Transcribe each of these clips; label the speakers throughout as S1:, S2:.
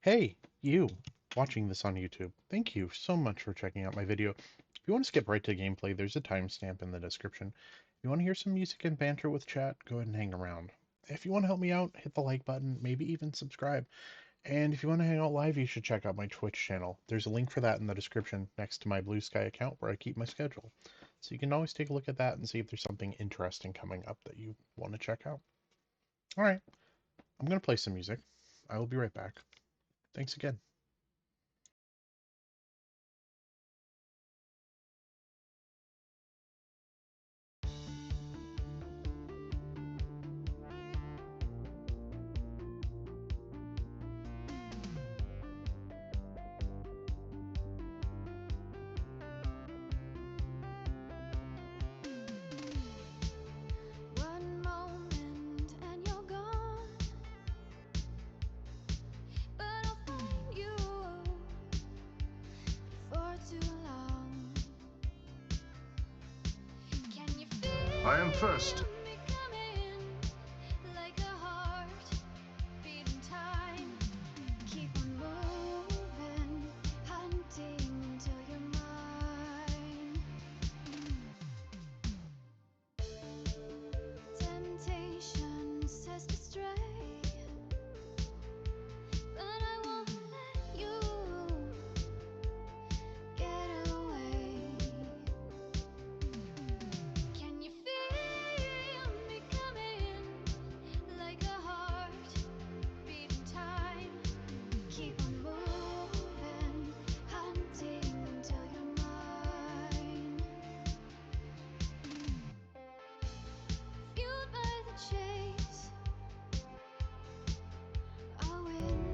S1: Hey, you watching this on YouTube. Thank you so much for checking out my video. If you want to skip right to gameplay, there's a timestamp in the description. If you want to hear some music and banter with chat, go ahead and hang around. If you want to help me out, hit the like button, maybe even subscribe. And if you want to hang out live, you should check out my Twitch channel. There's a link for that in the description next to my Blue Sky account where I keep my schedule. So you can always take a look at that and see if there's something interesting coming up that you want to check out. Alright, I'm going to play some music. I will be right back. Thanks again.
S2: I am first.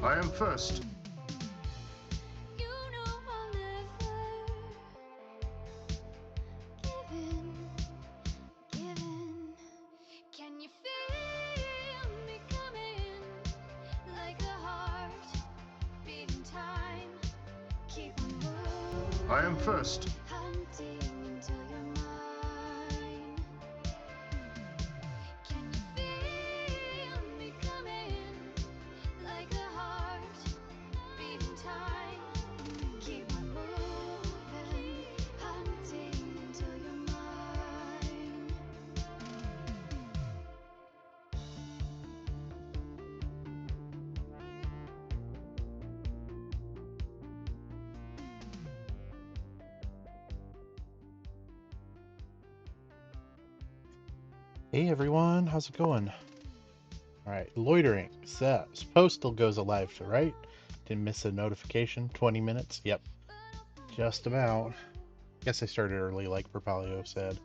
S2: I am first. I am first.
S1: Hey everyone, how's it going? Alright, loitering says Postal goes alive to right. Didn't miss a notification. 20 minutes. Yep. Just about. Guess I started early like Propalio said.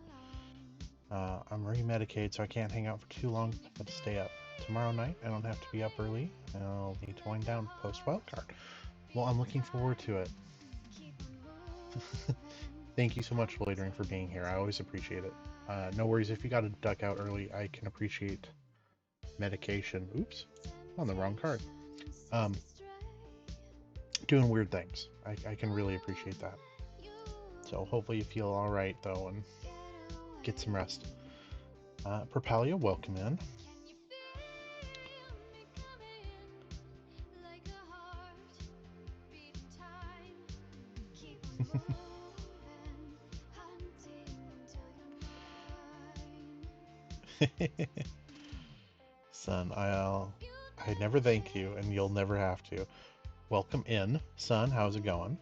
S1: I'm remedicated so I can't hang out for too long, but stay up. Tomorrow night I don't have to be up early. I'll need to wind down post wildcard. Well, I'm looking forward to it. Thank you so much, loitering, for being here. I always appreciate it. No worries if you got to duck out early. I can appreciate medication. Oops, on the wrong card. Doing weird things. I can really appreciate that. So hopefully you feel all right though and get some rest. Propalio, welcome in. Son, I never thank you, and you'll never have to. Welcome in, son. How's it going?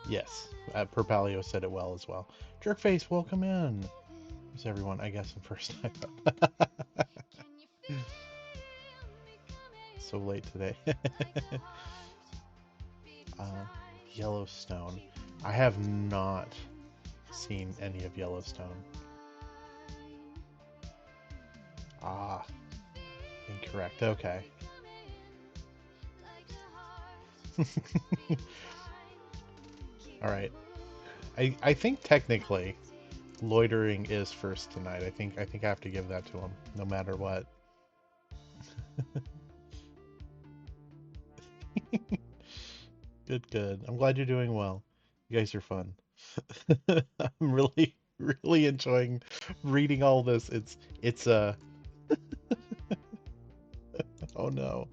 S1: Yes, Propalio said it well as well. Jerkface, welcome in. Who's everyone? I guess in first time. So late today. Yellowstone. I have not seen any of Yellowstone. Ah, incorrect. Okay. All right. I think technically loitering is first tonight. I think I have to give that to him no matter what. Good. I'm glad you're doing well. You guys are fun. I'm really enjoying reading all this. It's oh no.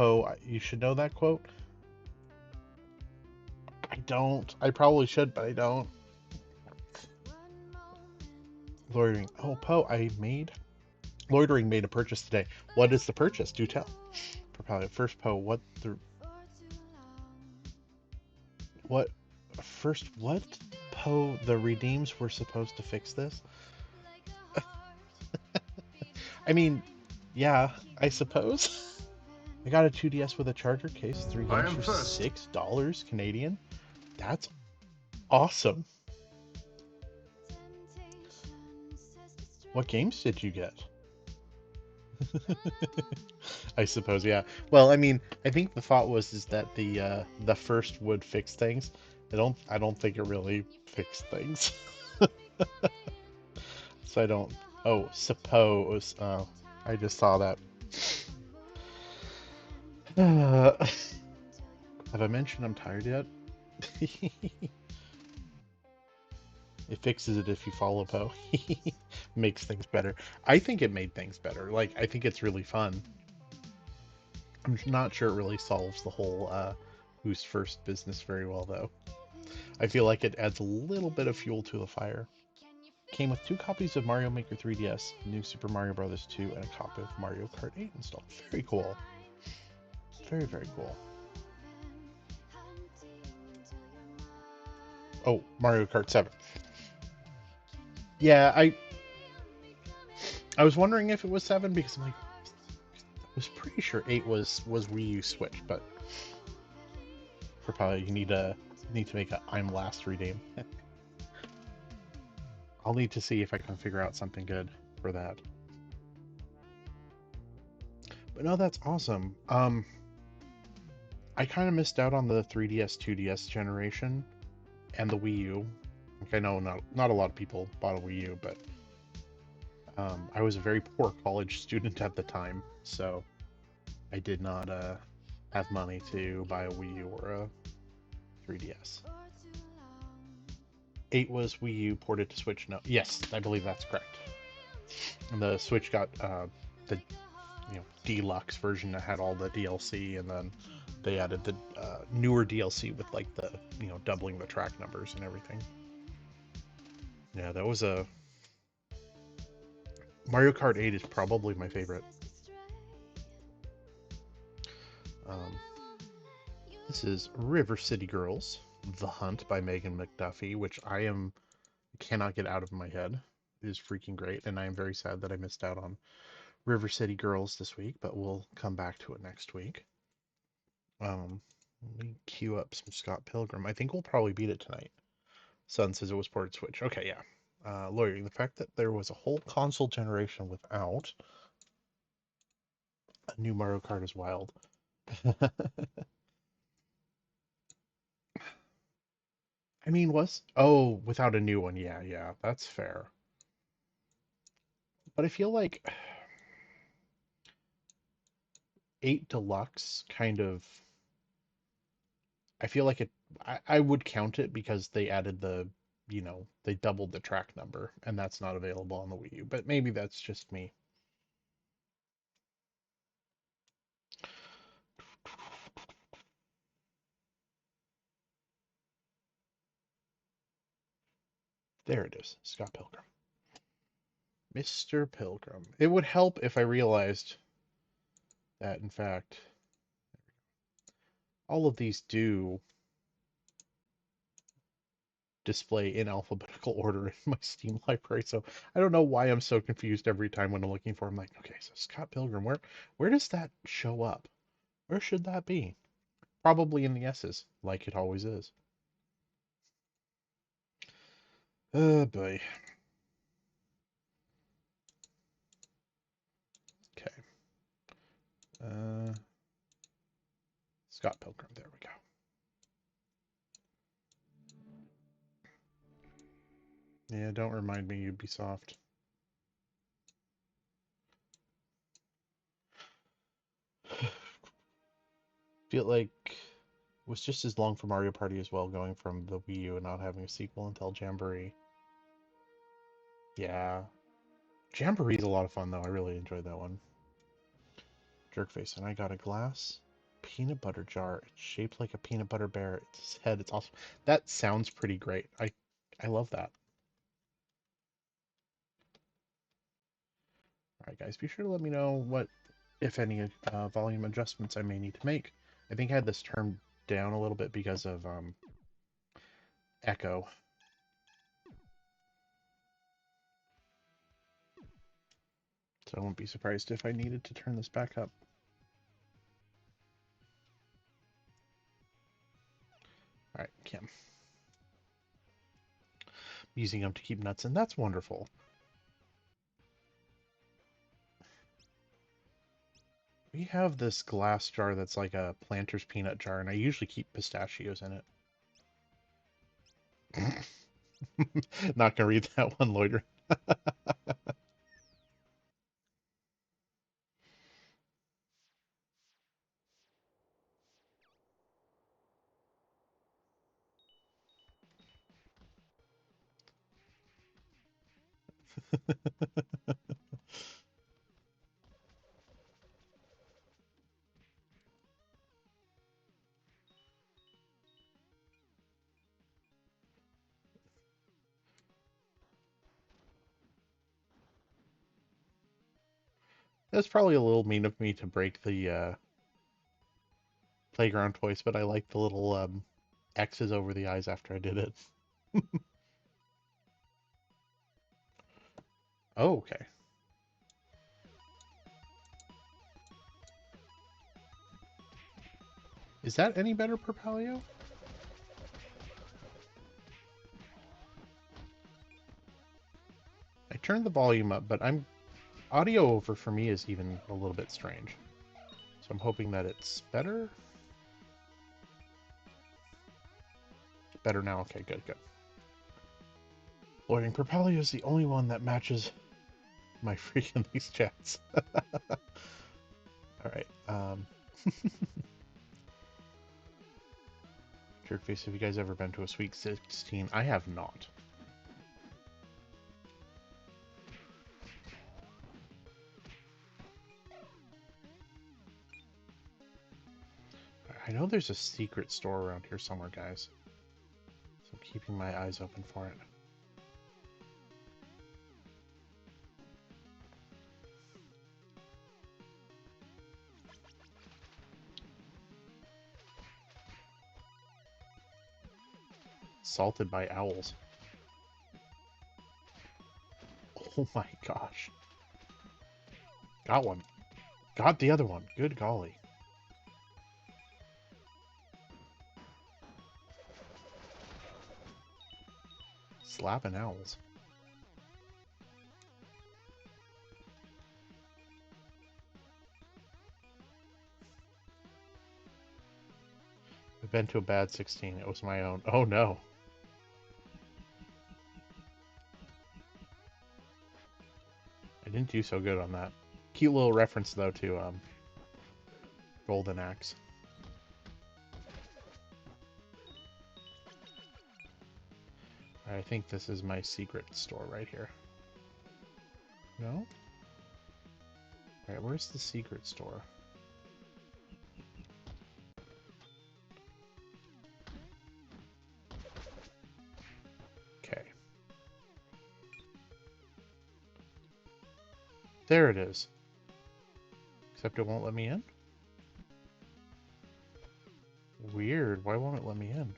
S1: Poe, you should know that quote. I don't. I probably should, but I don't. Loitering. Oh, Poe, Loitering made a purchase today. What is the purchase? Do tell. Probably first Poe, what Poe, the redeems were supposed to fix this? I mean, yeah, I suppose. I got a 2DS with a charger case, 3
S2: I
S1: games
S2: am
S1: for
S2: first.
S1: $6 Canadian. That's awesome. What games did you get? I suppose, yeah. Well, I mean, I think the thought was is that the first would fix things. I don't think it really fixed things. So I don't. Oh, suppose. Oh, I just saw that. Have I mentioned I'm tired yet? It fixes it if you follow Poe. Makes things better. I think it made things better. Like, I think it's really fun. I'm not sure it really solves the whole who's first business very well, though. I feel like it adds a little bit of fuel to the fire. Came with 2 copies of Mario Maker 3DS, New Super Mario Bros. 2, and a copy of Mario Kart 8 installed. Very cool. Very, very cool. Oh, Mario Kart 7. Yeah, I was wondering if it was 7 because I'm like, I was pretty sure 8 was Wii U Switch, but for probably you need to make a I'm last redeem. I'll need to see if I can figure out something good for that. But no, that's awesome. I kind of missed out on the 3DS, 2DS generation and the Wii U. Like, I know not a lot of people bought a Wii U, but I was a very poor college student at the time, so I did not have money to buy a Wii U or a 3DS. 8 was Wii U ported to Switch. No, yes, I believe that's correct. And the Switch got the deluxe version that had all the DLC, and then they added the newer DLC with like the doubling the track numbers and everything. Yeah, that was a Mario Kart 8 is probably my favorite. Um, this is River City Girls, The Hunt by Megan McDuffie, which cannot get out of my head. It is freaking great, and I am very sad that I missed out on River City Girls this week, but we'll come back to it next week. Let me queue up some Scott Pilgrim. I think we'll probably beat it tonight. Sun says it was ported Switch. Okay, yeah. Lawyering, the fact that there was a whole console generation without a new Mario Kart is wild. I mean, without a new one, yeah, that's fair. But I feel like 8 Deluxe kind of, I feel like I would count it because they added they doubled the track number, and that's not available on the Wii U. But maybe that's just me. There it is, Scott Pilgrim. Mr. Pilgrim. It would help if I realized that, in fact, all of these do display in alphabetical order in my Steam library. So I don't know why I'm so confused every time when I'm looking for. I'm like, okay, so Scott Pilgrim, where does that show up? Where should that be? Probably in the S's, like it always is. Oh boy. Okay. Scott Pilgrim. There we go. Yeah, don't remind me, Ubisoft. Feel like it was just as long for Mario Party as well, going from the Wii U and not having a sequel until Jamboree. Yeah. Jamboree is a lot of fun, though. I really enjoyed that one. Jerkface, and I got a glass Peanut butter jar. It's shaped like a peanut butter bear. Its head. It's awesome. That sounds pretty great. I love that. All right, guys. Be sure to let me know what, if any, volume adjustments I may need to make. I think I had this turned down a little bit because of echo. So I won't be surprised if I needed to turn this back up. All right, Kim. Using them to keep nuts in. That's wonderful. We have this glass jar that's like a planter's peanut jar, and I usually keep pistachios in it. Not gonna read that one, loiter. That's probably a little mean of me to break the playground toys, but I like the little X's over the eyes after I did it. Oh, okay. Is that any better, Propelio? I turned the volume up, but audio over for me is even a little bit strange. So I'm hoping that it's better. Better now. Okay, good, good. Loading. Propelio is the only one that matches my freaking these chats. All right. Jerkface, have you guys ever been to a Sweet 16? I have not. I know there's a secret store around here somewhere, guys. So I'm keeping my eyes open for it. Salted by owls. Oh my gosh. Got one. Got the other one. Good golly. Slapping owls. I've been to a bad 16. It was my own. Oh no. I didn't do so good on that. Cute little reference though to Golden Axe. I think this is my secret store right here. No? Alright, where's the secret store? Okay. There it is. Except it won't let me in? Weird. Why won't it let me in?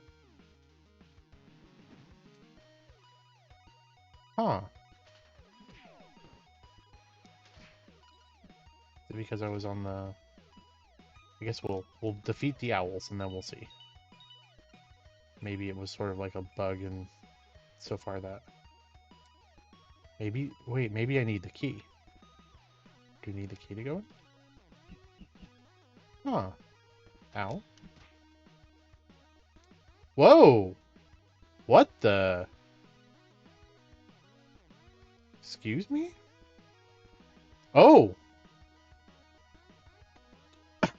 S1: Huh. Is it because I was on the... I guess we'll defeat the owls and then we'll see. Maybe it was sort of like a bug and so far that... Maybe... Wait, maybe I need the key. Do you need the key to go in? Huh. Ow. Whoa! What the... Excuse me? Oh!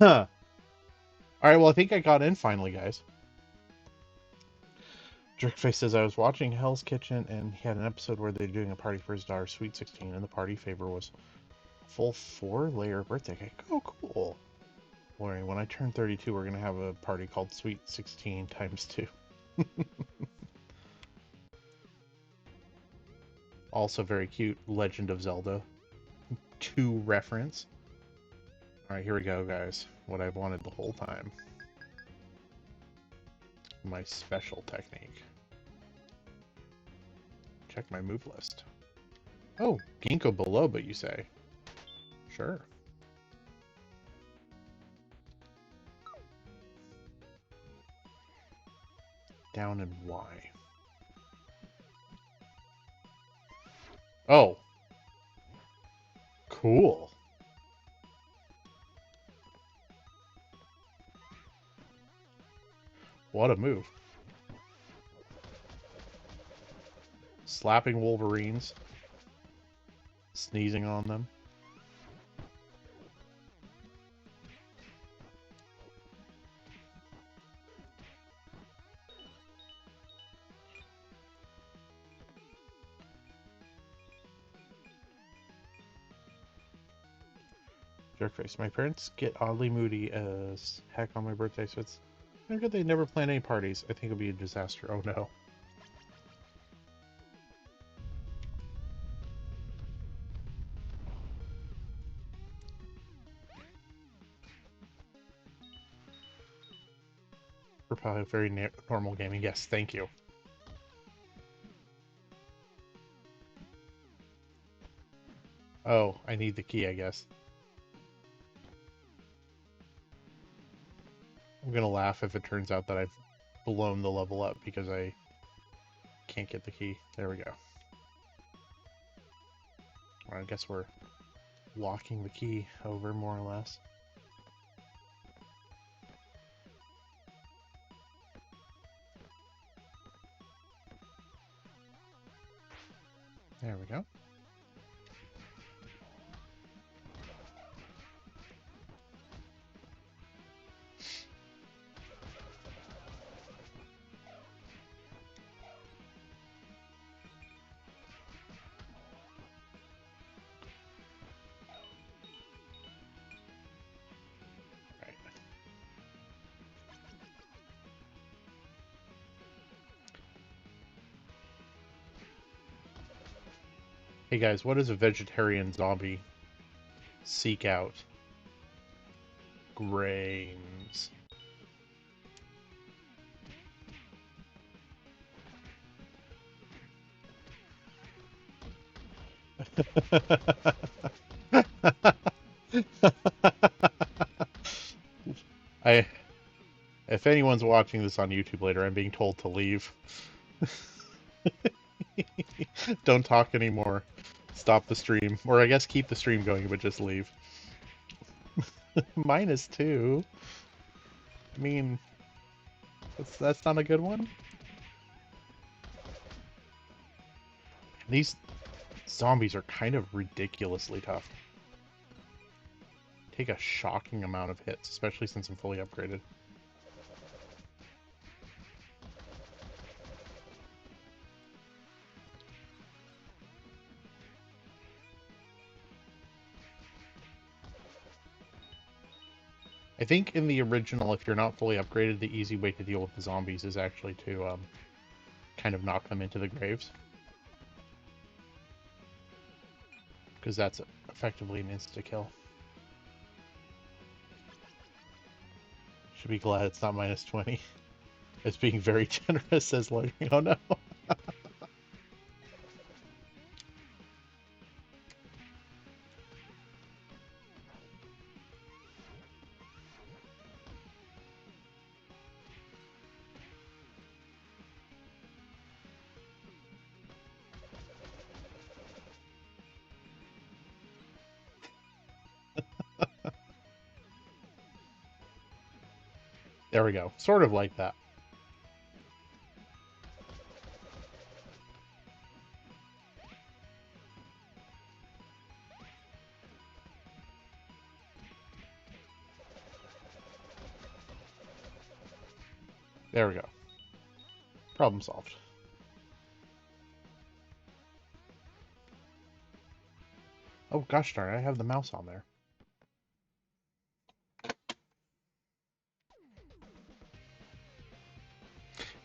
S1: Alright, well I think I got in finally, guys. Jerkface says, I was watching Hell's Kitchen and he had an episode where they're doing a party for his daughter's Sweet 16 and the party favor was full 4-layer birthday cake. Oh, cool. Boy, when I turn 32, we're going to have a party called Sweet 16 times 2. Also very cute Legend of Zelda 2 reference. Alright, here we go, guys. What I've wanted the whole time. My special technique. Check my move list. Oh, Ginkgo biloba, you say? Sure. Down and Y. Oh. Cool. What a move. Slapping Wolverines. Sneezing on them. Jerkface. My parents get oddly moody as heck on my birthday, so it's good they never plan any parties. I think it'll be a disaster. Oh no. We're probably very normal gaming. Yes, thank you. Oh, I need the key, I guess. I'm gonna laugh if it turns out that I've blown the level up because I can't get the key. There we go. Well, I guess we're walking the key over, more or less. There we go. Right. Hey guys, what does a vegetarian zombie seek out? Grains. If anyone's watching this on YouTube later, I'm being told to leave. Don't talk anymore. Stop the stream. Or I guess keep the stream going, but just leave. -2. I mean, that's not a good one. These zombies are kind of ridiculously tough. Take a shocking amount of hits, especially since I'm fully upgraded. I think in the original, if you're not fully upgraded, the easy way to deal with the zombies is actually to kind of knock them into the graves. Because that's effectively an insta-kill. Should be glad it's not -20. It's being very generous, says Larry. Oh no. There we go. Sort of like that. There we go. Problem solved. Oh gosh darn it, I have the mouse on there.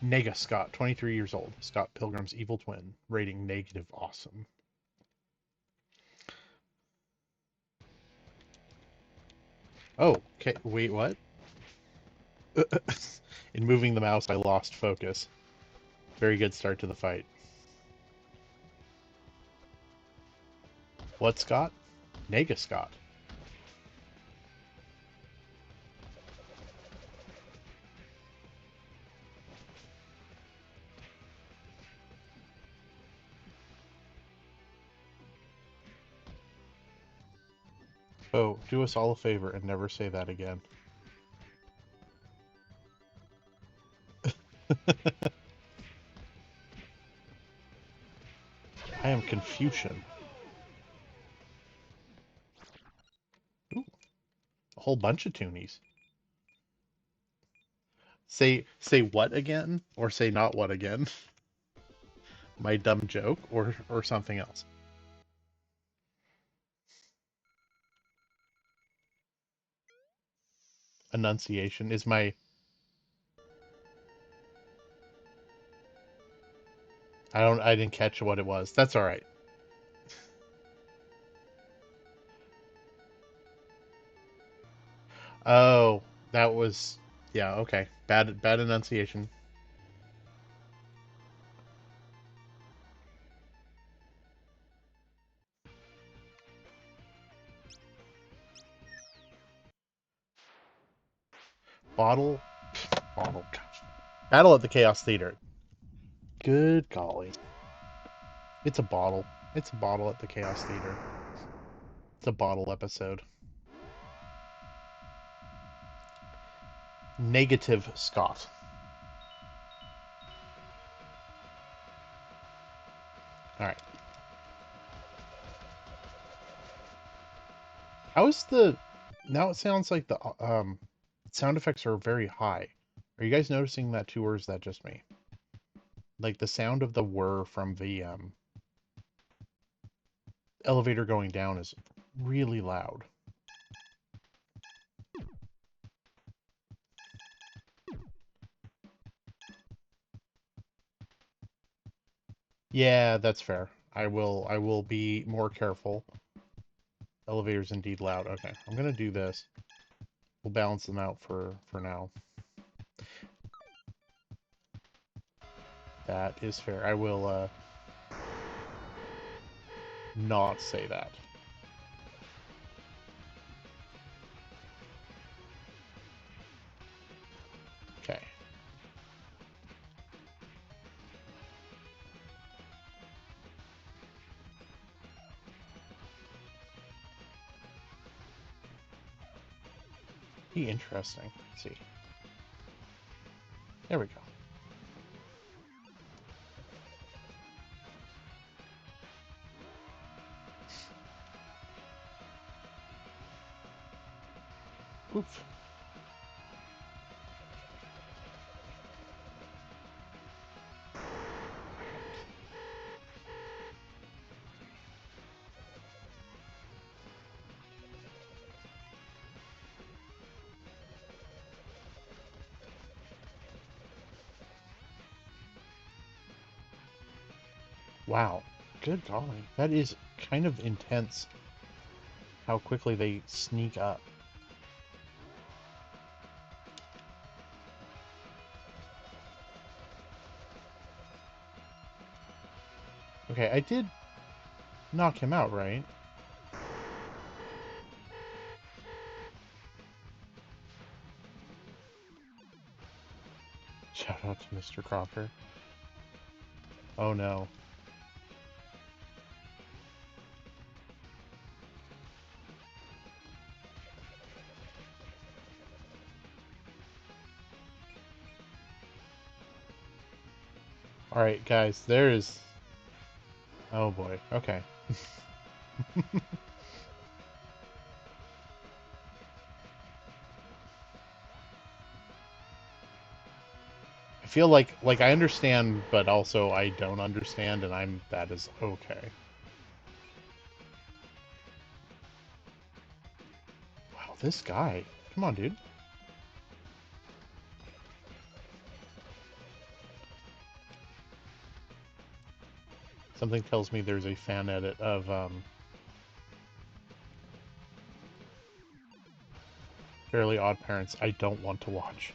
S1: Nega Scott, 23 years old. Scott Pilgrim's evil twin. Rating negative awesome. Oh, okay. Wait, what? In moving the mouse, I lost focus. Very good start to the fight. What Scott? Nega Scott. Oh, do us all a favor and never say that again. I am Confucian. Ooh, a whole bunch of toonies. Say what again? Or say not what again? My dumb joke or something else. Enunciation is my I didn't catch what it was. That's all right. Oh, that was yeah, okay. Bad enunciation. Bottle bottle gosh. Battle at the Chaos Theater. Good golly. It's a bottle. It's a bottle at the Chaos Theater. It's a bottle episode. Negative Scott. Alright. How is the now it sounds like the sound effects are very high. Are you guys noticing that too, or is that just me? Like the sound of the whir from the elevator going down is really loud. Yeah, that's fair. I will be more careful. Elevator's indeed loud. Okay, I'm gonna do this. We'll balance them out for now. That is fair. I will not say that. Okay. Be interesting. Let's see. There we go. Oof. Wow. Good golly. That is kind of intense how quickly they sneak up. Okay, I did knock him out, right? Shout out to Mr. Crocker. Oh no. Alright, guys, there is... Oh boy, okay. I feel like I understand, but also I don't understand, and that is okay. Wow, this guy. Come on, dude. Something tells me there's a fan edit of Fairly Odd Parents I don't want to watch.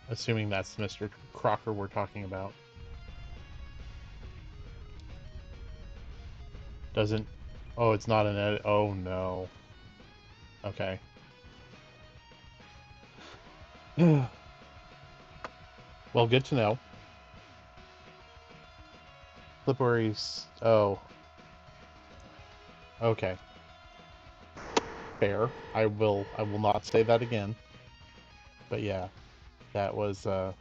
S1: Assuming that's Mr. Crocker we're talking about. Doesn't... Oh, it's not an edit. Oh, no. Okay. Well, good to know. Slippery's... Oh. Okay. Fair. I will not say that again. But yeah, that was, I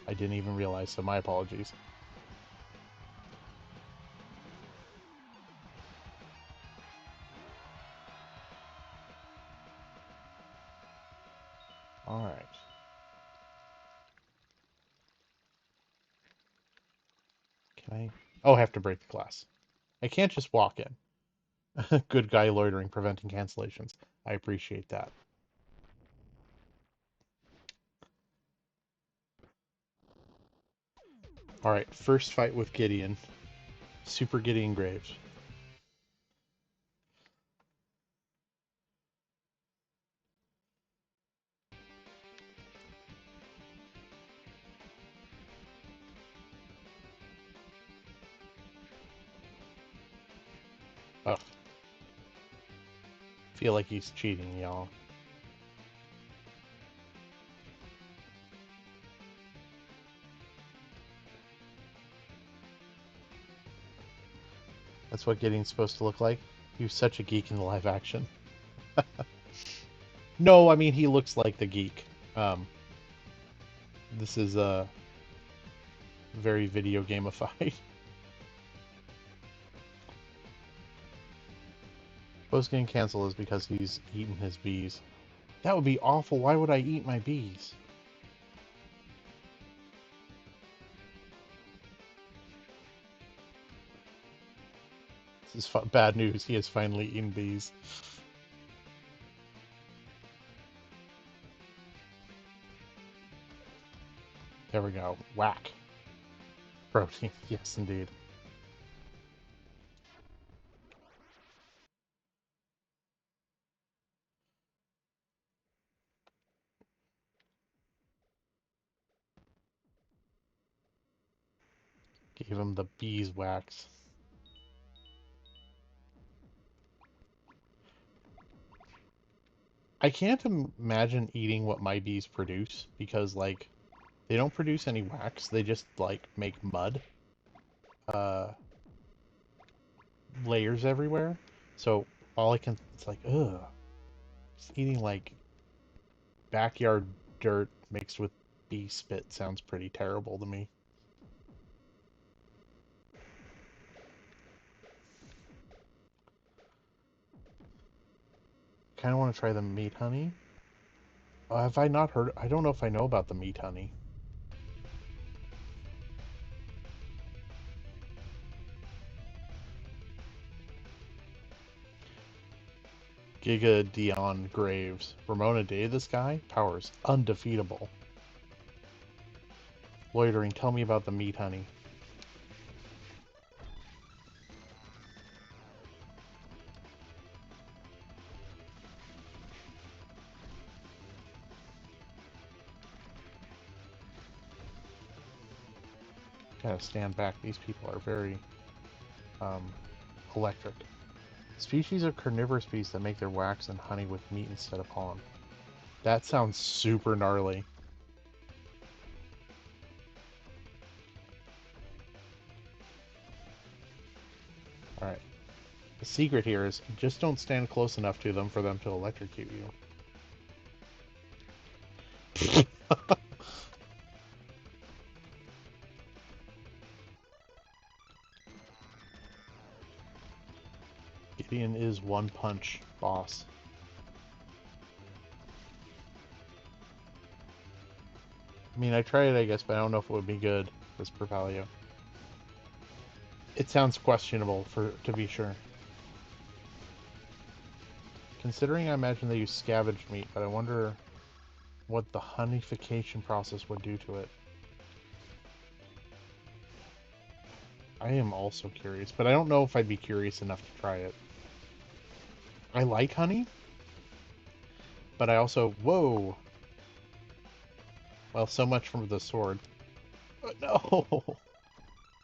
S1: didn't even realize, so my apologies. Alright. Can I... Oh, I have to break the glass. I can't just walk in. Good guy loitering, preventing cancellations. I appreciate that. Alright, first fight with Gideon. Super Gideon Graves. Ugh. Feel like he's cheating, y'all. That's what Gideon's supposed to look like? He was such a geek in the live action. No, I mean, he looks like the geek. This is, very video gamified. Post getting canceled is because he's eaten his bees. That would be awful. Why would I eat my bees? This is bad news. He has finally eaten bees. There we go. Whack. Protein. Yes, indeed. Gave him the beeswax. I can't imagine eating what my bees produce because, like, they don't produce any wax. They just, like, make mud. Layers everywhere. So all I can... It's like, ugh. Just eating, like, backyard dirt mixed with bee spit sounds pretty terrible to me. Kind of want to try the meat honey. Have I not heard? I don't know if I know about the meat honey. Giga Dion Graves. Ramona Day, this guy? Powers undefeatable. Loitering, tell me about the meat honey. Gotta stand back. These people are very electric. Species of carnivorous bees that make their wax and honey with meat instead of pollen. That sounds super gnarly. Alright. The secret here is just don't stand close enough to them for them to electrocute you. Gideon is one punch boss. I mean, I tried it, I guess, but I don't know if it would be good as per value. It sounds questionable, to be sure. Considering I imagine they use scavenged meat, but I wonder what the honeyfication process would do to it. I am also curious, but I don't know if I'd be curious enough to try it. I like honey, but I also... Whoa! Well, so much for the sword. No!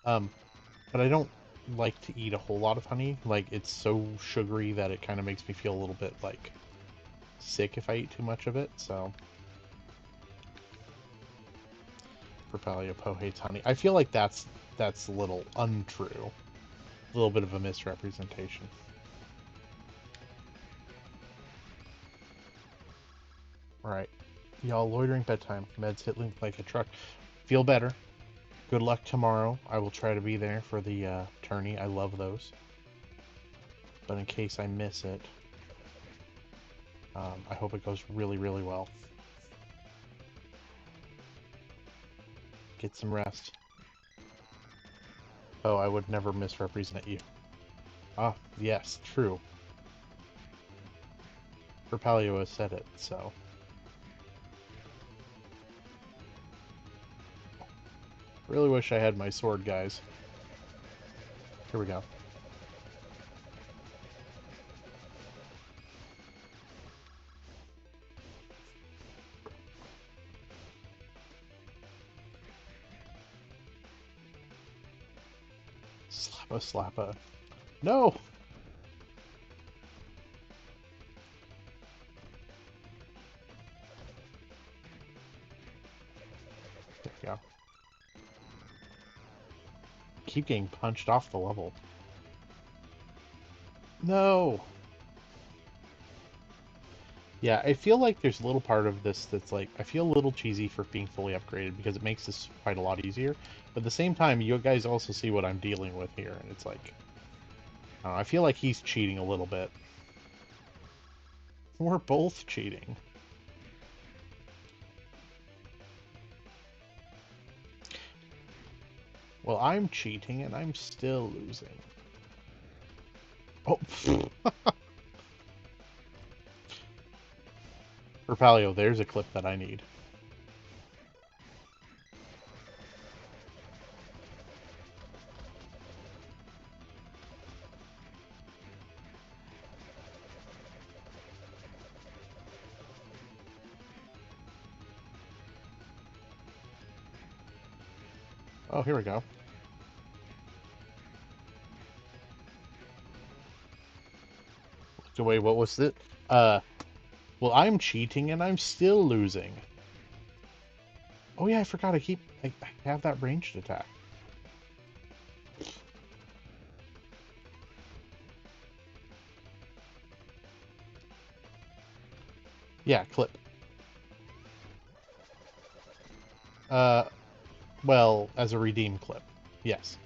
S1: But I don't like to eat a whole lot of honey. Like, it's so sugary that it kind of makes me feel a little bit, like, sick if I eat too much of it, so... Propelio Poe hates honey. I feel like that's a little untrue. A little bit of a misrepresentation. Alright. Y'all, loitering bedtime. Meds hit Link like a truck. Feel better. Good luck tomorrow. I will try to be there for the tourney. I love those. But in case I miss it, I hope it goes really, really well. Get some rest. Oh, I would never misrepresent you. Ah, yes, true. Propalio has said it, so... Really wish I had my sword, guys. Here we go. Slappa, slappa. No! There we go. Keep getting punched off the level. No! Yeah, I feel like there's a little part of this that's like, I feel a little cheesy for being fully upgraded because it makes this fight a lot easier. But at the same time, you guys also see what I'm dealing with here, and it's like, I feel like he's cheating a little bit. We're both cheating. Well, I'm cheating and I'm still losing. Oh, Propalio, there's a clip that I need. Oh, here we go. So wait, what was it? Well, I'm cheating and I'm still losing. Oh yeah, I forgot I have that ranged attack. Yeah, clip. Well, as a redeem clip. Yes.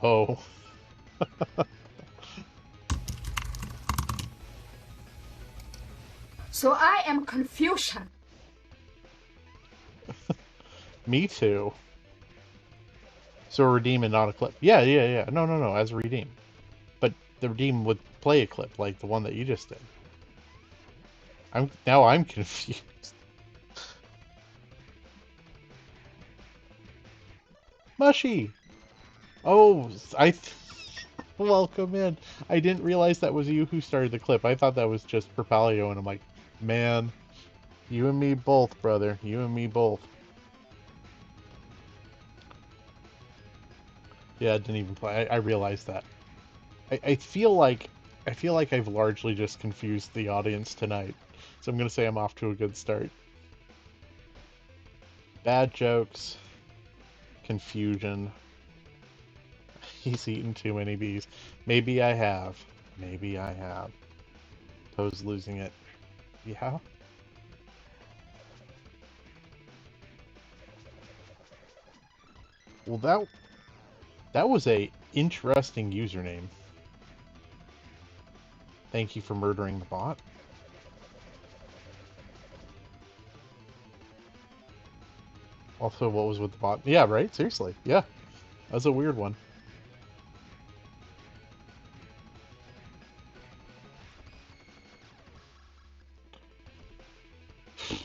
S1: Oh.
S3: So I am confusion.
S1: Me too. So a redeem and not a clip. Yeah, yeah, yeah. No, as a redeem. But the redeem would play a clip like the one that you just did. Now I'm confused. Mushy! Oh, welcome in. I didn't realize that was you who started the clip. I thought that was just Propalio, and I'm like, man, you and me both, brother. You and me both. Yeah, it didn't even play. I realized that. I feel like I've largely just confused the audience tonight. So I'm gonna say I'm off to a good start. Bad jokes, confusion. He's eaten too many bees. Maybe I have. Maybe I have. Poe's losing it. Yeah? Well, that was a interesting username. Thank you for murdering the bot. Also, what was with the bot? Yeah, right? Seriously. Yeah. That's a weird one. I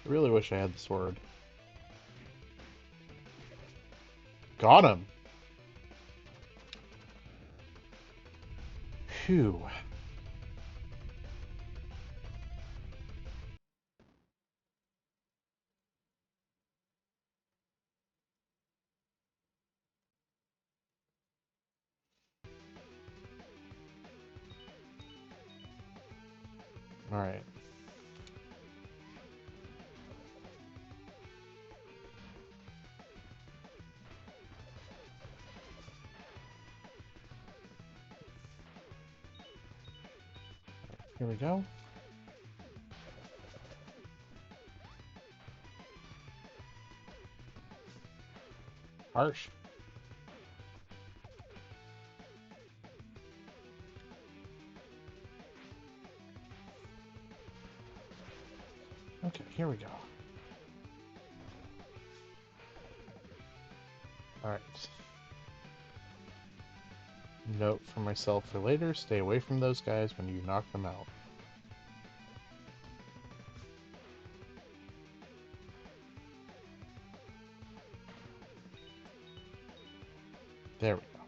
S1: really wish I had the sword. Got him! Phew. Alright. Here we go. Harsh. Okay, here we go. Alright. Note for myself for later, stay away from those guys when you knock them out. There we go.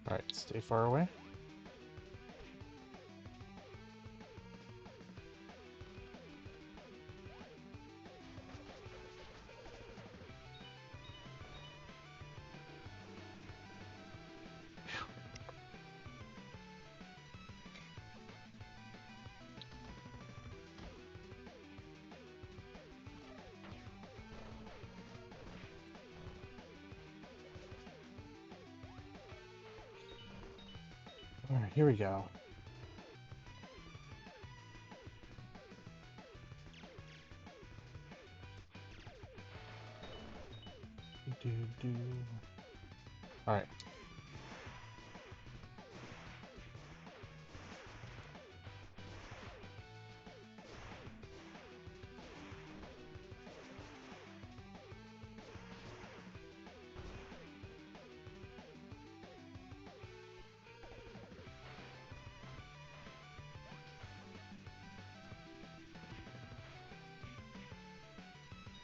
S1: Alright, stay far away. Alright, here we go. Alright.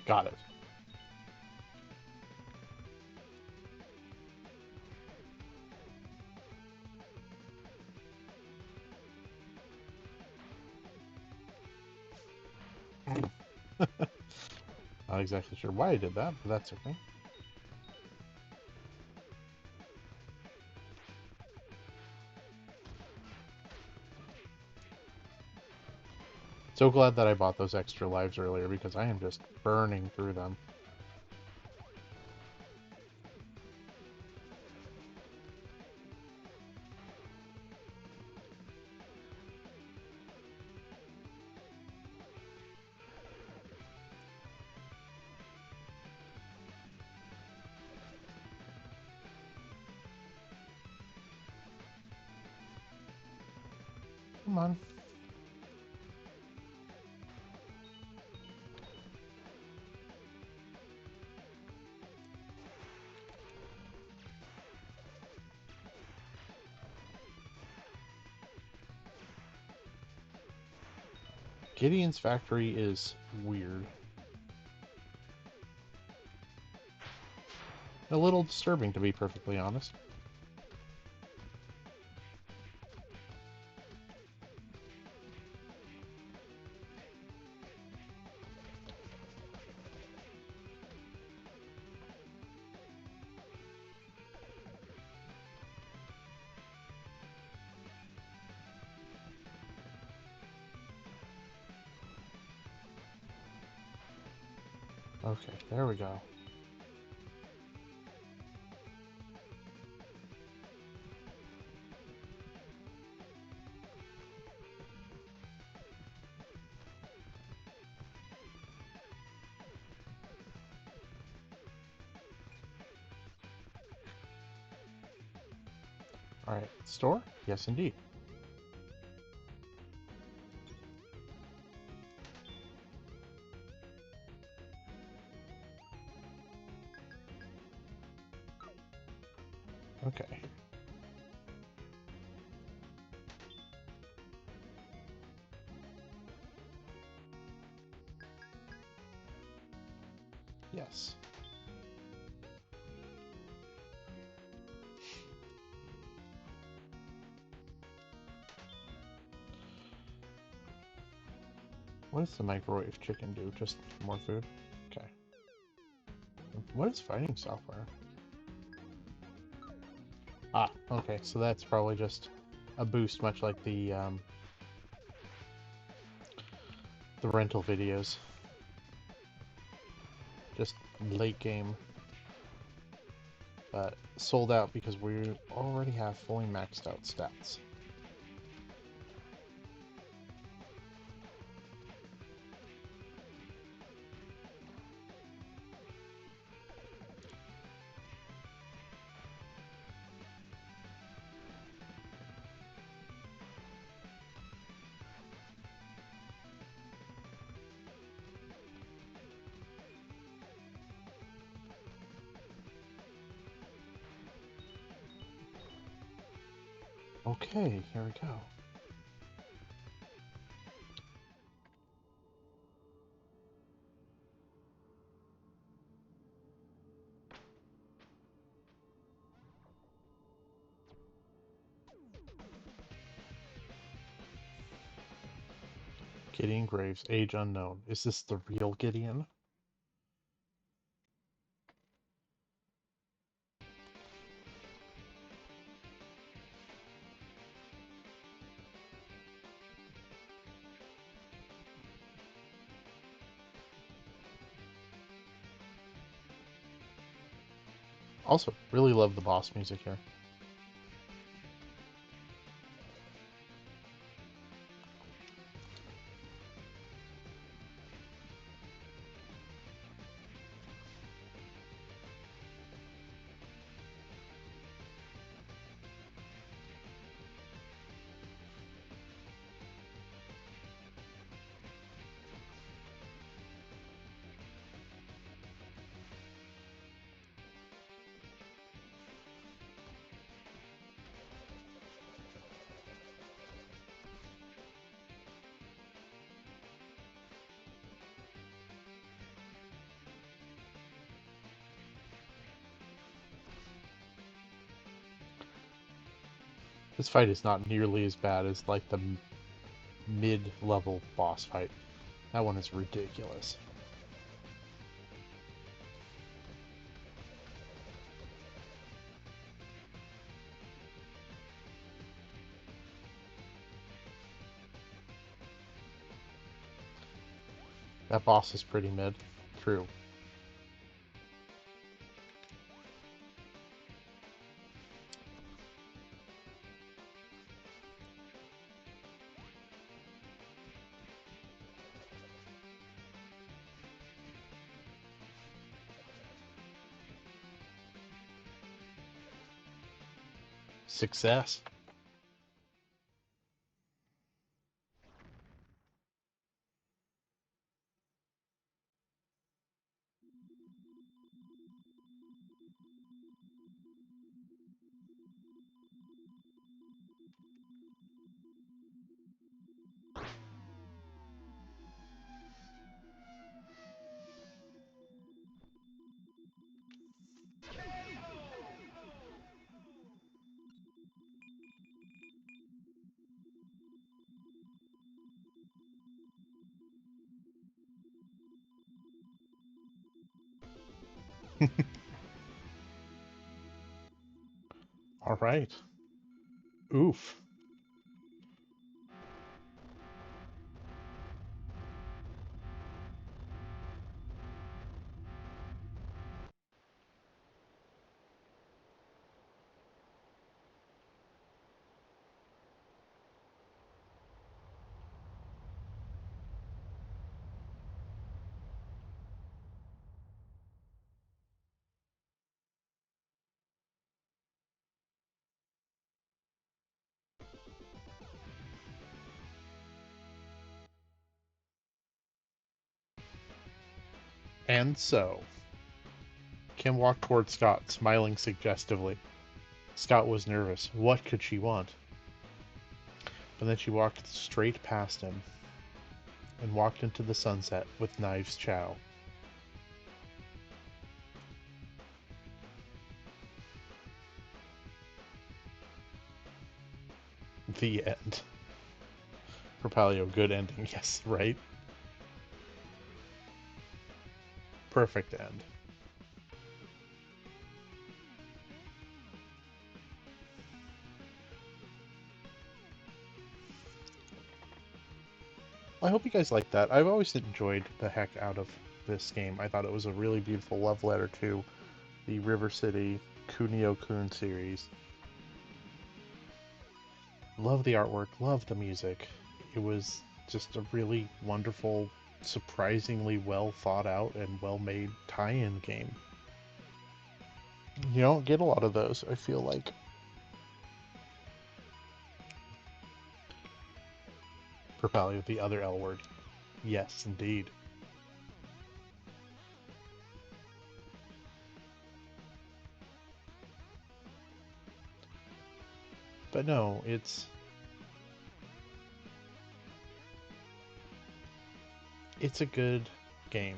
S1: Got it. Not exactly sure why I did that, but that's okay. So glad that I bought those extra lives earlier because I am just burning through them. Come on. Gideon's factory is weird. A little disturbing, to be perfectly honest. Okay, there we go. Alright, store? Yes, indeed. Okay. Yes. What does the microwave chicken do? Just more food? Okay. What is fighting software? Ah, okay, so that's probably just a boost, much like the rental videos. Just late game. But sold out because we already have fully maxed out stats. Okay, here we go. Gideon Graves, age unknown. Is this the real Gideon? Also, really love the boss music here. This fight is not nearly as bad as like the mid-level boss fight. That one is ridiculous. That boss is pretty mid. True. Success. All right. Oof. And so, Kim walked toward Scott, smiling suggestively. Scott was nervous. What could she want? But then she walked straight past him and walked into the sunset with Knives Chow. The end. Propalio, good ending. Yes, right? Perfect end. I hope you guys like that. I've always enjoyed the heck out of this game. I thought it was a really beautiful love letter to the River City Kunio-kun series. Love the artwork, love the music. It was just a really wonderful, surprisingly well thought out and well made tie-in game. You don't get a lot of those, I feel like. Propelio, the other L word. Yes, indeed. But no, it's a good game.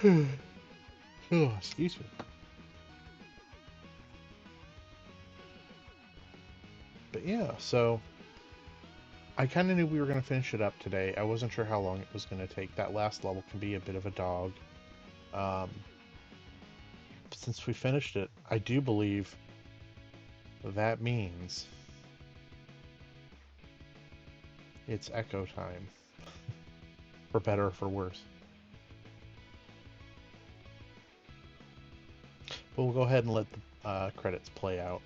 S1: Oh, excuse me. But yeah, so I kind of knew we were going to finish it up today. I wasn't sure how long it was going to take. That last level can be a bit of a dog. Since we finished it, I do believe that means it's Echo time. For better or for worse. But we'll go ahead and let the credits play out.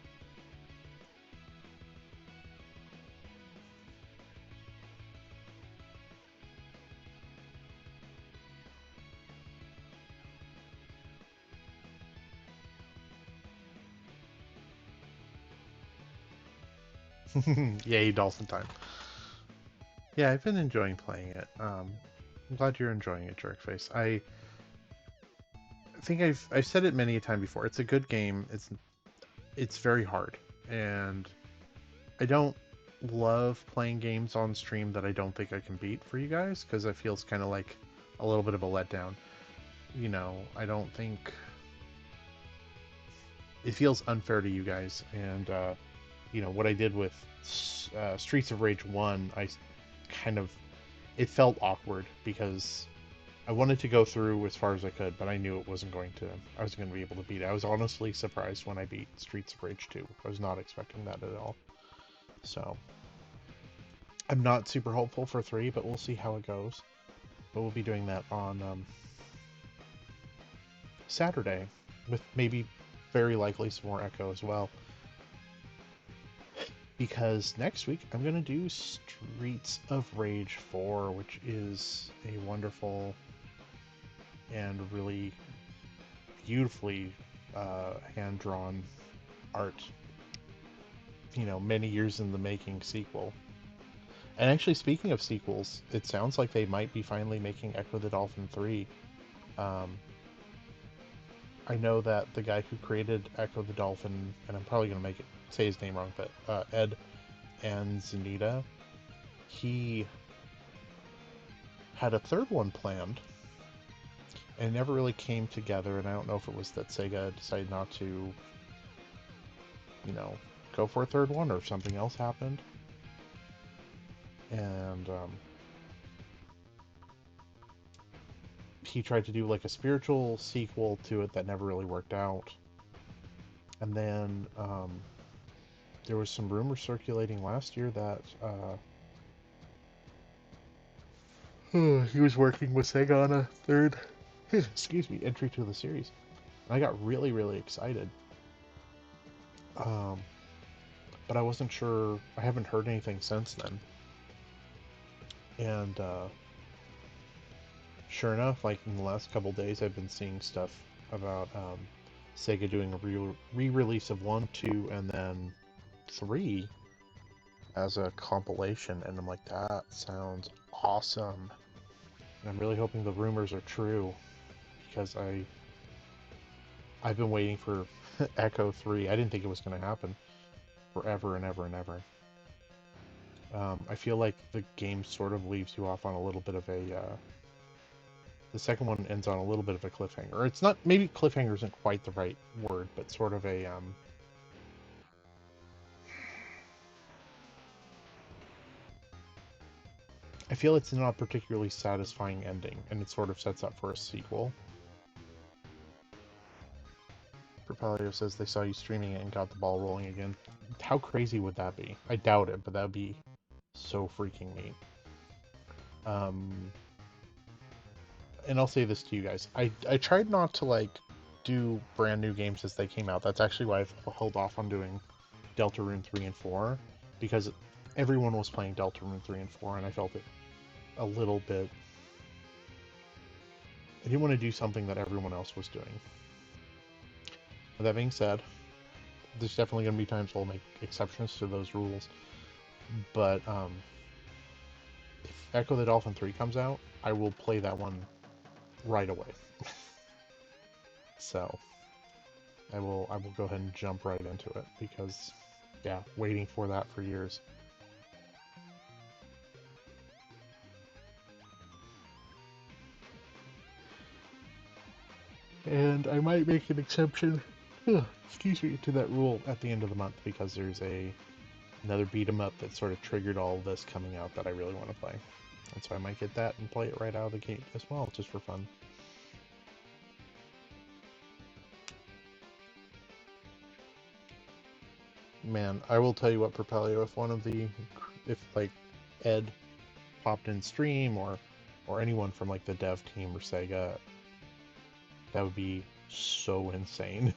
S1: Yay, dolphin time. Yeah, I've been enjoying playing it. I'm glad you're enjoying it, Jerkface. I think I've said it many a time before. It's a good game. It's very hard, and I don't love playing games on stream that I don't think I can beat for you guys, because it feels kind of like a little bit of a letdown. You know, I don't think it feels unfair to you guys, and you know what I did with Streets of Rage 1, I kind of, it felt awkward because I wanted to go through as far as I could, but I knew I wasn't going to be able to beat it. I was honestly surprised when I beat Streets of Rage 2. I was not expecting that at all. So I'm not super hopeful for 3, but we'll see how it goes. But we'll be doing that on Saturday, with maybe very likely some more Echo as well. Because next week I'm going to do Streets of Rage 4, which is a wonderful and really beautifully hand-drawn art. You know, many years in the making sequel. And actually, speaking of sequels, it sounds like they might be finally making Echo the Dolphin 3. I know that the guy who created Echo the Dolphin, and I'm probably going to say his name wrong, but Ed and Zanita, he had a third one planned, and it never really came together, and I don't know if it was that Sega decided not to, you know, go for a third one, or if something else happened. And he tried to do like a spiritual sequel to it that never really worked out. And then there was some rumors circulating last year that he was working with Sega on a third, excuse me, entry to the series. And I got really, really excited. But I wasn't sure. I haven't heard anything since then. And sure enough, like in the last couple days, I've been seeing stuff about Sega doing a re-release of 1, 2, and then 3. as a compilation, and I'm like, that sounds awesome. And I'm really hoping the rumors are true, because I've been waiting for Echo 3. I didn't think it was going to happen forever and ever and ever. I feel like the game sort of leaves you off on a little bit of a... the second one ends on a little bit of a cliffhanger. Or it's not... Maybe cliffhanger isn't quite the right word, but sort of a... I feel it's not a particularly satisfying ending, and it sort of sets up for a sequel. Propelio says they saw you streaming it and got the ball rolling again. How crazy would that be? I doubt it, but that would be so freaking neat. And I'll say this to you guys. I tried not to, like, do brand new games as they came out. That's actually why I've held off on doing Deltarune 3 and 4, because everyone was playing Deltarune 3 and 4, and I felt it a little bit... I didn't want to do something that everyone else was doing. With that being said, there's definitely going to be times we'll make exceptions to those rules. But if Echo the Dolphin 3 comes out, I will play that one right away. So I will go ahead and jump right into it, because yeah, waiting for that for years. And I might make an exception, excuse me, to that rule at the end of the month, because there's another beat 'em up that sort of triggered all of this coming out that I really want to play. And so I might get that and play it right out of the gate as well, just for fun. Man, I will tell you what, Propelio, if like Ed popped in stream, or anyone from like the dev team or Sega, that would be so insane.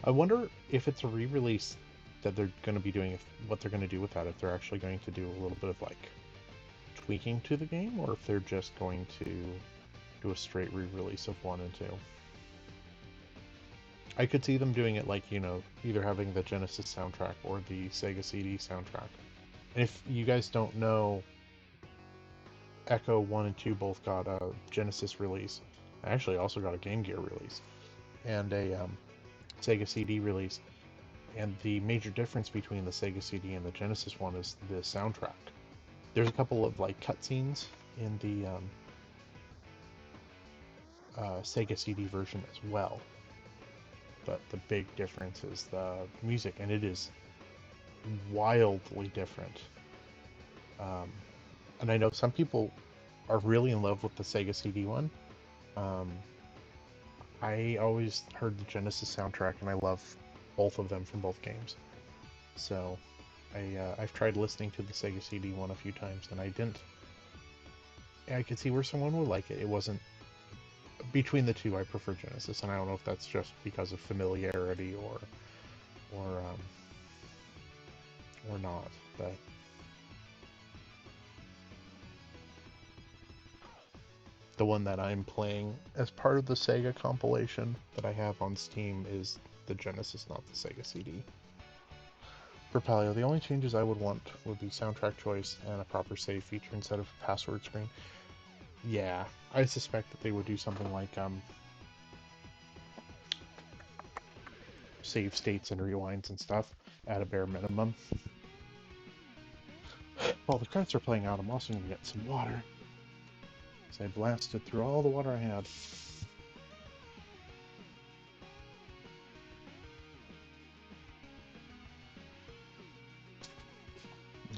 S1: I wonder if it's a re-release that they're going to be doing, what they're going to do with that, if they're actually going to do a little bit of like tweaking to the game, or if they're just going to do a straight re-release of 1 and 2. I could see them doing it like, you know, either having the Genesis soundtrack or the Sega CD soundtrack. And if you guys don't know, Echo 1 and 2 both got a Genesis release. I actually also got a Game Gear release and a Sega CD release. And the major difference between the Sega CD and the Genesis one is the soundtrack. There's a couple of like cutscenes in the Sega CD version as well. But the big difference is the music, and it is wildly different. And I know some people are really in love with the Sega CD one. I always heard the Genesis soundtrack, and I love both of them from both games. So I've tried listening to the Sega CD one a few times, and I could see where someone would like it. It wasn't... Between the two, I prefer Genesis, and I don't know if that's just because of familiarity or not, but the one that I'm playing as part of the Sega compilation that I have on Steam is the Genesis, not the Sega CD. For Paleo, the only changes I would want would be soundtrack choice and a proper save feature instead of a password screen. Yeah, I suspect that they would do something like save states and rewinds and stuff at a bare minimum. While the credits are playing out, I'm also going to get some water. So I blasted through all the water I had.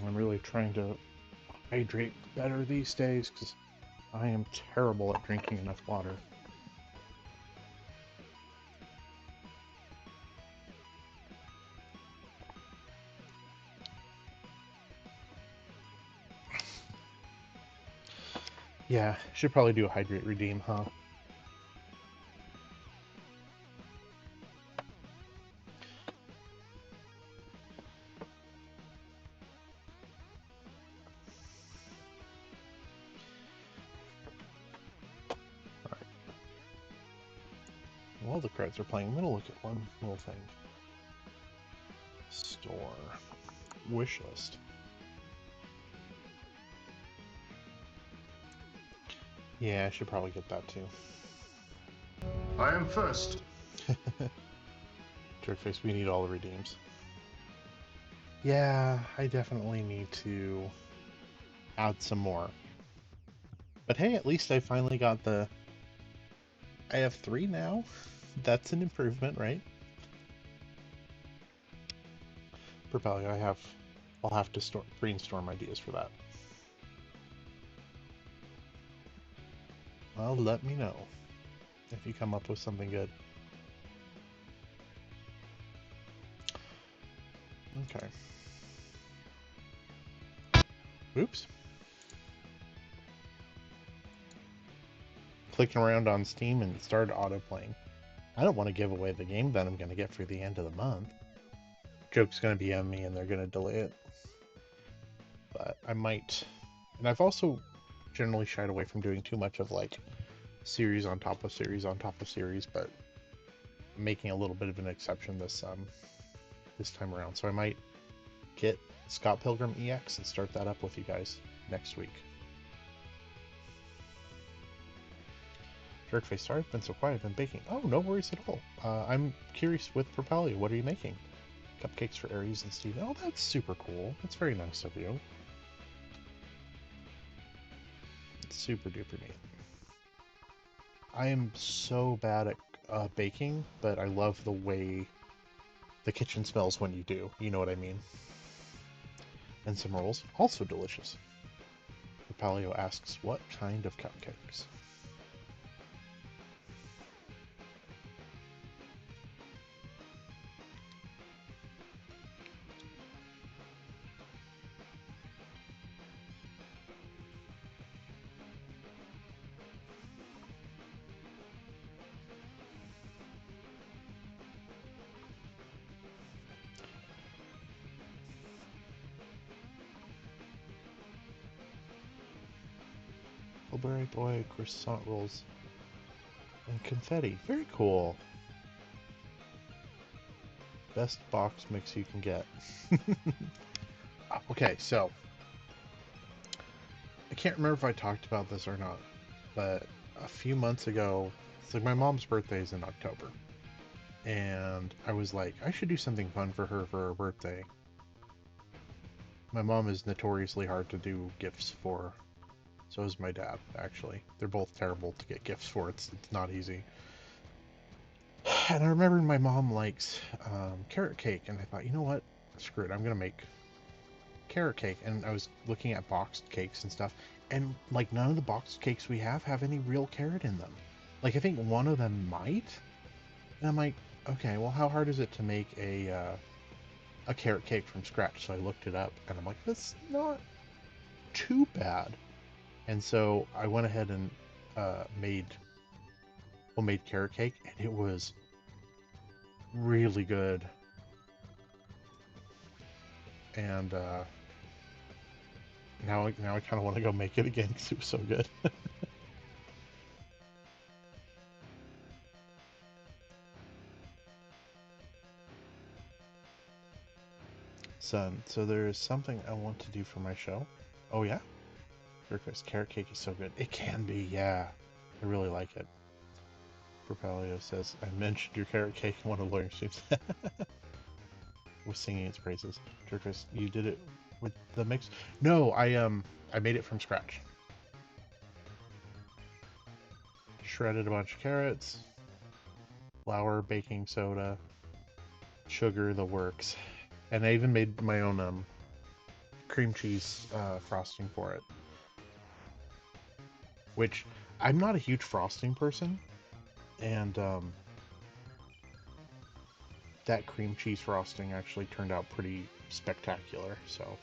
S1: I'm really trying to hydrate better these days, because I am terrible at drinking enough water. Yeah, should probably do a hydrate redeem, huh? Alright. While the credits are playing, I'm gonna look at one little thing. Store. wish list. Yeah, I should probably get that too.
S2: I am first.
S1: Jerkface, we need all the redeems. Yeah, I definitely need to add some more. But hey, at least I finally got the... I have 3 now. That's an improvement, right? Propelio, I'll have to brainstorm ideas for that. Well, let me know if you come up with something good. Okay. Oops. Clicking around on Steam and it started auto-playing. I don't want to give away the game that I'm going to get for the end of the month. Joke's going to be on me and they're going to delay it. But I might... And I've also generally shied away from doing too much of like series on top of series on top of series, but I'm making a little bit of an exception this time around. So I might get Scott Pilgrim EX and start that up with you guys next week. Jerkface, sorry I've been so quiet, I've been baking. Oh, no worries at all. I'm curious with Propelio, what are you making? Cupcakes for Aries and Steve. Oh, that's super cool. That's very nice of you. It's super duper neat. I am so bad at baking, but I love the way the kitchen smells when you do. You know what I mean? And some rolls, also delicious. Propelio asks, what kind of cupcakes? Blueberry boy, croissant rolls, and confetti. Very cool. Best box mix you can get. Okay, so I can't remember if I talked about this or not, but a few months ago, it's like my mom's birthday is in October, and I was like, I should do something fun for her birthday. My mom is notoriously hard to do gifts for. So is my dad, actually. They're both terrible to get gifts for. It's not easy. And I remember my mom likes carrot cake, and I thought, you know what? Screw it, I'm gonna make carrot cake. And I was looking at boxed cakes and stuff, and like none of the boxed cakes we have any real carrot in them. Like I think one of them might. And I'm like, okay, well, how hard is it to make a carrot cake from scratch? So I looked it up, and I'm like, that's not too bad. And so I went ahead and made homemade carrot cake, and it was really good. And now I kind of want to go make it again because it was so good. Son, so there is something I want to do for my show. Oh yeah? Breakfast carrot cake is so good. It can be, yeah. I really like it. Propelio says, I mentioned your carrot cake in one of the learning streams. Was singing its praises. Jerkus, you did it with the mix? No, I made it from scratch. Shredded a bunch of carrots, flour, baking soda, sugar, the works. And I even made my own cream cheese frosting for it. Which, I'm not a huge frosting person, and that cream cheese frosting actually turned out pretty spectacular, so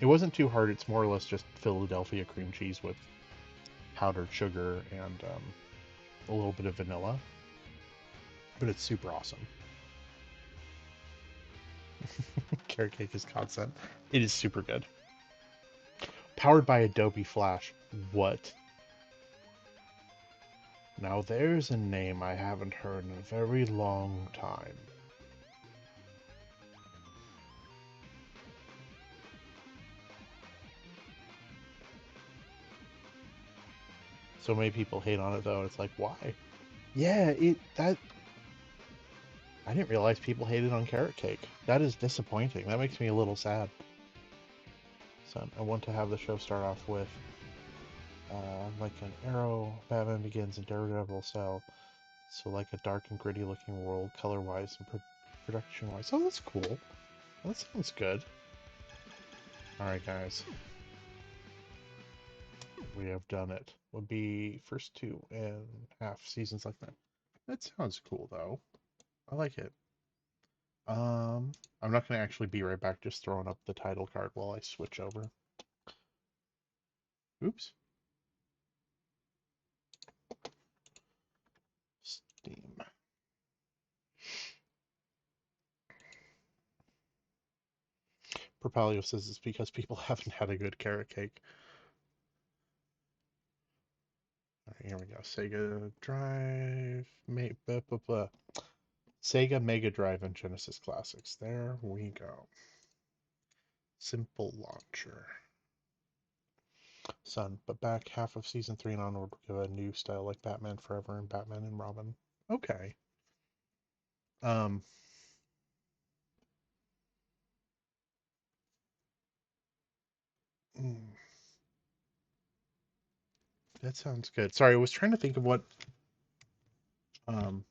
S1: it wasn't too hard. It's more or less just Philadelphia cream cheese with powdered sugar and a little bit of vanilla, but it's super awesome. Carrot cake is concept. It is super good. Powered by Adobe Flash. What? Now there's a name I haven't heard in a very long time. So many people hate on it though. It's like, why? Yeah, I didn't realize people hated on Carrot Cake. That is disappointing. That makes me a little sad. So I want to have the show start off with like an Arrow, Batman Begins, and Daredevil style. So like a dark and gritty looking world, color-wise and production-wise. Oh, that's cool. That sounds good. All right, guys. We have done it. Would be first 2.5 seasons like that. That sounds cool though. I like it. I'm not gonna actually be right back. Just throwing up the title card while I switch over. Oops. Steam. Propalio says it's because people haven't had a good carrot cake. All right, here we go. Sega Drive, Sega Mega Drive and Genesis Classics. There we go. Simple launcher. Son, but back half of season 3 and onward, we give a new style like Batman Forever and Batman and Robin. Okay. Um, that sounds good. Sorry, I was trying to think of what um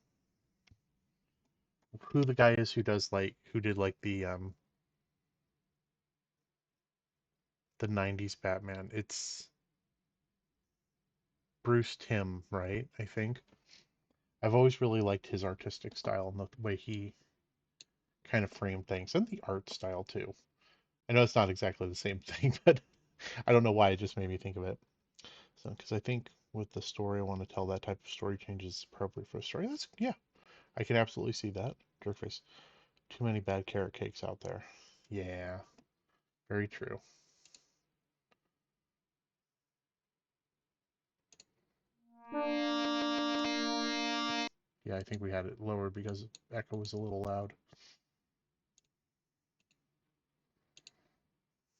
S1: who the guy is who does like who did like the 90s Batman. It's Bruce Timm, right? I think. I've always really liked his artistic style and the way he kind of framed things and the art style too. I know it's not exactly the same thing, but I don't know why it just made me think of it. So, because I think with the story I want to tell, that type of story changes appropriate for a story. That's yeah, I can absolutely see that. Jerkface. Too many bad carrot cakes out there. Yeah, very true. Yeah, I think we had it lower because Echo was a little loud.